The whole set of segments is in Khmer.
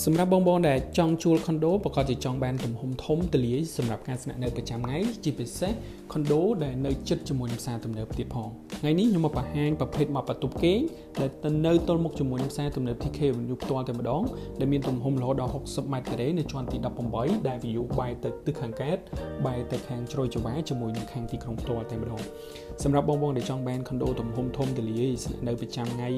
សម្រាប់បងៗដែលចង់ជួល condo ប្រកបជាចង់បានទំហំធំទូលាយសម្រាប់ការស្នាក់នៅប្រចាំថ្ងៃជាពិសេស condo ដែលនៅជិតជាមួយនឹងផ្សារទំនើបទៀតផងថ្ងៃនេះខ្ញុំមកបង្ហាញប្រភេទមកបន្ទប់គេងដែលនៅទល់មុខជាមួយនឹងផ្សារទំនើប TK Avenue ផ្ទាល់តែម្ដងដែលមានទំហំរហូតដល់60ម៉ែត្រការ៉េនៅជាន់ទី18ដែល view បែរទៅទិសខាងកើតបែរទៅខាងជ្រោយចង្វាជាមួយនឹងខាងទីក្រុងផ្ទាល់តែម្ដងសម្រាប់បងៗដែលចង់បាន condo ទំហំធំទូលាយស្នាក់នៅប្រចាំថ្ងៃ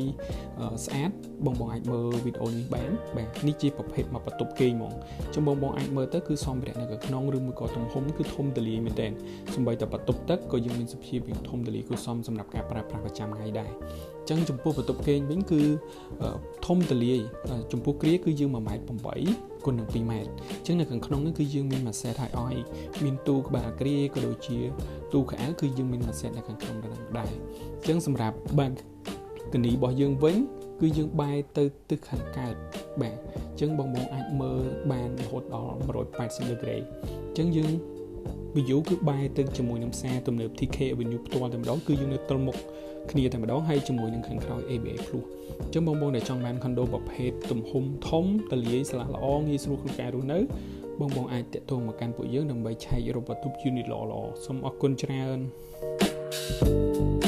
ស្អាតបងៗអាចមើលវីដេអូនេះបានបាទនេះជាប្រភេទមកបន្ទប់គេងហ្មងចំបងអាចមើលទៅគឺសម្ភារៈនៅក្នុងឬមួយក៏ទំហំគឺធំទូលាយមែនទែនសម្បីតែបន្ទប់ទឹកក៏យើងមានសភាពធំទូលាយគឺសមសម្រាប់ការប្រើប្រាស់ប្រចាំថ្ងៃដែរអញ្ចឹងចំពោះបន្ទប់គេងវិញគឺធំទូលាយចំពោះគ្រាគឺយើង1.8 ម៉ែត្រគុណនឹង2ម៉ែត្រអញ្ចឹងនៅខាងក្នុងនេះគឺយើងមានម៉ាសែតឲ្យអស់មានទូក្បាលគ្រាក៏ដូចជាទូខោអាវគឺយើងមានម៉ាសែតនៅខាងក្នុងដែរអញ្ចឹងសម្រាប់បានកនីរបស់យើងវិញគឺយើងបែរទៅទិសខាងកើតបាទអញ្ចឹងបងអាចមើលបានរហូតដល់180ដឺក្រេអញ្ចឹងយើង view គឺបែរទៅជាមួយនឹងផ្សារទំនើប TK Avenue ផ្ទាល់តែម្ដងគឺយើងនៅទល់មុខគ្នាតែម្ដងហើយជាមួយនឹងខាងក្រោយ ABA Plus អញ្ចឹងបងដែលចង់បាន condo ប្រភេទទំហំធំទូលាយស្លាកល្អងាយស្រួលក្នុងការរស់នៅបងអាចតាក់ទងមកកាន់ពួកយើងដើម្បីឆែករកបន្ទប់ unit ល្អៗសូមអរគុណច្រើន